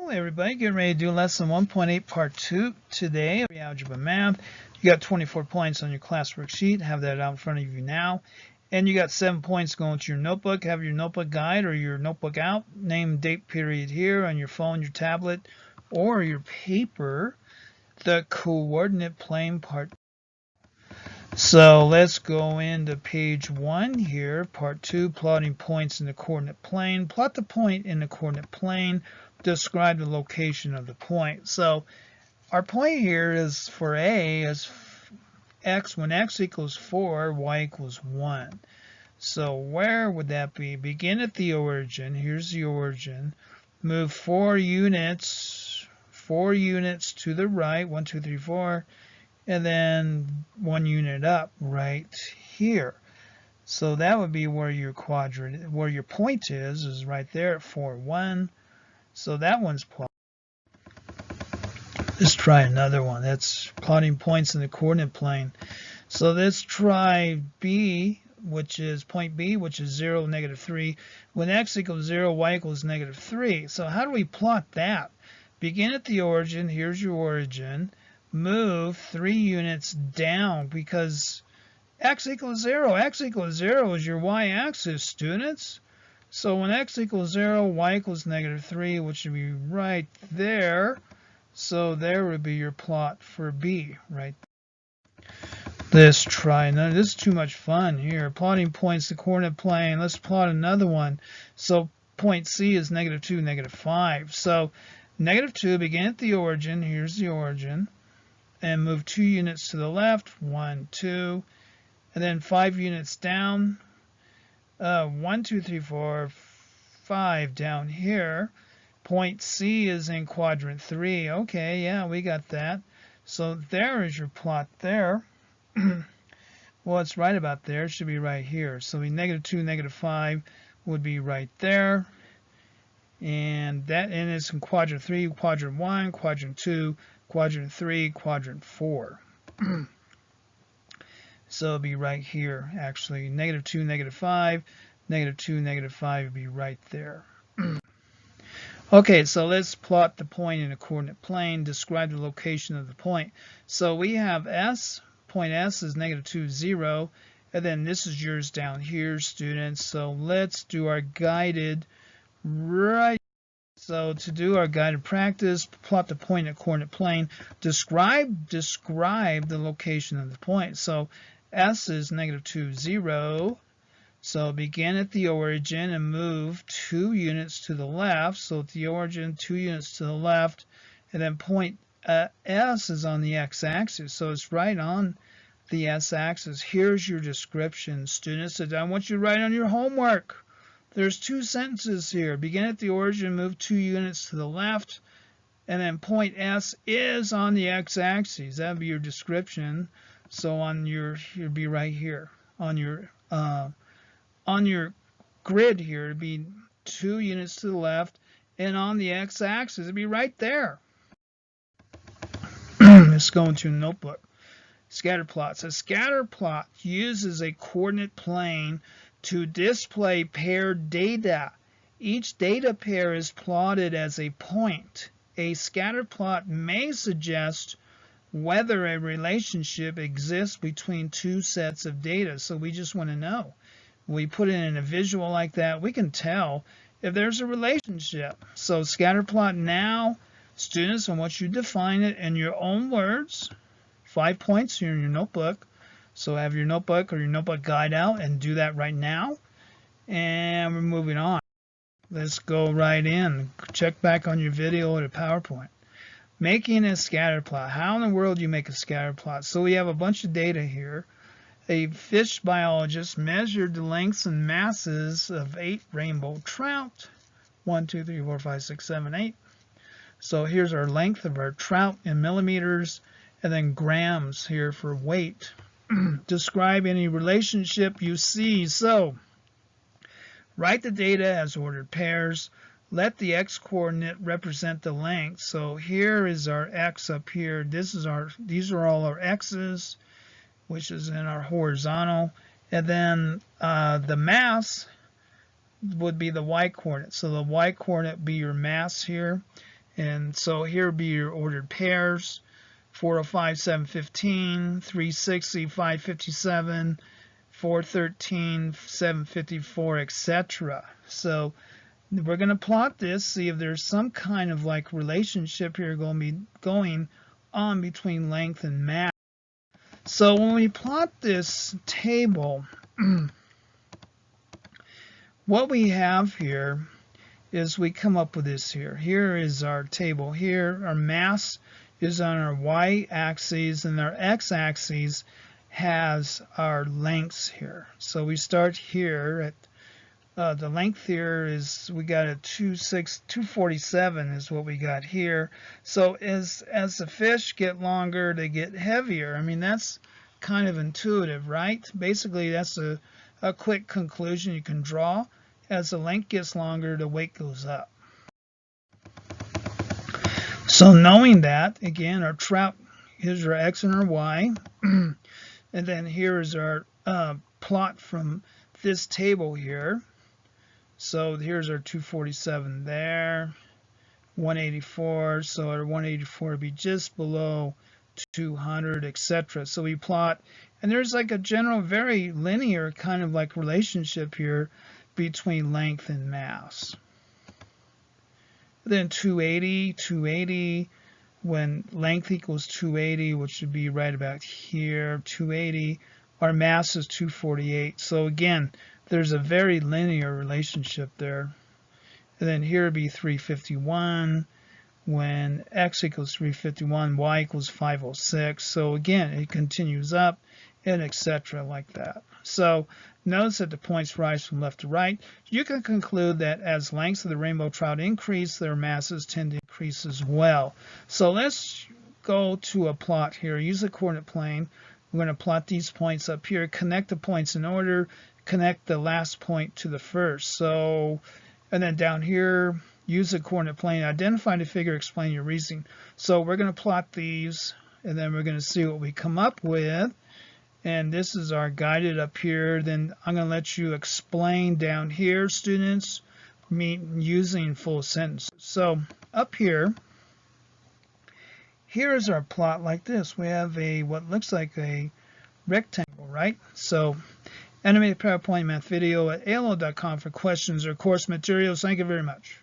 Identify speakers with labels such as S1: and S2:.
S1: Hello everybody, getting ready to do lesson 1.8 part 2 today, algebra math. You got 24 points on your class worksheet, have that out in front of you now. And you got 7 points going to your notebook. Have your notebook guide or your notebook out. Name, date, period here on your phone, your tablet, or your paper. The coordinate plane part. So let's go into page 1 here, part 2, plotting points in the coordinate plane. Plot the point in the coordinate plane. Describe the location of the point. So our point here is for A is x when x equals 4, y equals 1. So where would that be? Begin at the origin. Here's the origin. Move 4 units to the right, 1, 2, 3, 4, and then 1 unit up right here. So that would be where your quadrant, where your point is right there at 4, 1. So that one's plotted. Let's try another one. That's plotting points in the coordinate plane. So let's try B, which is point B, which is 0, negative 3. When x equals 0, y equals negative 3. So how do we plot that? Begin at the origin. Here's your origin. Move 3 units down because x equals 0. X equals 0 is your y-axis, students. So when x equals 0, y equals negative 3, which should be right there. So there would be your plot for B, right? Let's try another. This is too much fun here. Plotting points, the coordinate plane. Let's plot another one. So point C is negative 2, negative 5. So negative 2, begin at the origin. Here's the origin. And move 2 units to the left. 1, 2. And then 5 units down. 1, 2, 3, 4, 5 down here. Point C is in quadrant 3. Okay, yeah, we got that. So there is your plot there. Well, it's right about there. It should be right here. So negative 2, negative 5 would be right there. And it's in quadrant 3, quadrant 1, quadrant 2, quadrant 3, quadrant 4. So it'll be right here, actually. Negative 2, negative 5, negative 2, negative 5 would be right there. Okay, so let's plot the point in a coordinate plane. Describe the location of the point. So we have S. Point S is negative 2, 0. And then this is yours down here, students. So let's do our guided right. So to do our guided practice, plot the point in a coordinate plane. Describe the location of the point. So S is negative 2, 0. So begin at the origin and move 2 units to the left. So at the origin, 2 units to the left. And then point S is on the x-axis. So it's right on the s-axis. Here's your description, students. I want you to write on your homework. There's 2 sentences here. Begin at the origin, move 2 units to the left. And then point S is on the x-axis. That would be your description. So on you'd be right here. On your grid here, it'd be 2 units to the left, and on the x-axis, it'd be right there. Let's go into a notebook. Scatter plots. A scatter plot uses a coordinate plane to display paired data. Each data pair is plotted as a point. A scatter plot may suggest whether a relationship exists between 2 sets of data. So we just want to know. We put it in a visual like that, we can tell if there's a relationship. So scatter plot now, students, I want you to define it in your own words. 5 points here in your notebook. So have your notebook or your notebook guide out and do that right now. And we're moving on. Let's go right in. Check back on your video or the PowerPoint. Making a scatter plot. How in the world do you make a scatter plot? So we have a bunch of data here. A fish biologist measured the lengths and masses of 8 rainbow trout. 1, 2, 3, 4, 5, 6, 7, 8. So here's our length of our trout in millimeters, and then grams here for weight. Describe any relationship you see. So write the data as ordered pairs. Let the x-coordinate represent the length. So here is our x up here. These are all our x's, which is in our horizontal, and then the mass would be the y-coordinate. So the y-coordinate would be your mass here, And so here would be your ordered pairs: 405, 715, 360, 557, 413, 754, etc. So we're going to plot this, see if there's some kind of like relationship here going to be going on between length and mass. So when we plot this table, what we have here is we come up with this here. Here is our table here. Our mass is on our y-axis, and our x-axis has our lengths here. So we start here at the length here is, we got a 247 is what we got here. So as the fish get longer, they get heavier. I mean, that's kind of intuitive, right? Basically, that's a quick conclusion you can draw. As the length gets longer, the weight goes up. So knowing that, again, our trout, here's our x and our y. And then here is our plot from this table here. So here's our 247 there, 184. So our 184 would be just below 200, etc. So we plot, and there's like a general, very linear kind of like relationship here between length and mass. Then 280, when length equals 280, which would be right about here, 280, our mass is 248. So again, there's a very linear relationship there. And then here would be 351, when x equals 351, y equals 506. So again, it continues up, and etc. like that. So notice that the points rise from left to right. You can conclude that as lengths of the rainbow trout increase, their masses tend to increase as well. So let's go to a plot here. Use the coordinate plane. We're going to plot these points up here. Connect the points in order. Connect the last point to the first. So, and then down here, use the coordinate plane. Identify the figure. Explain your reasoning. So we're going to plot these, and then we're going to see what we come up with. And this is our guided up here. Then I'm going to let you explain down here, students, using full sentences. So up here, here is our plot like this. We have a what looks like a rectangle, right? So animated PowerPoint math video at AOL.com for questions or course materials. Thank you very much.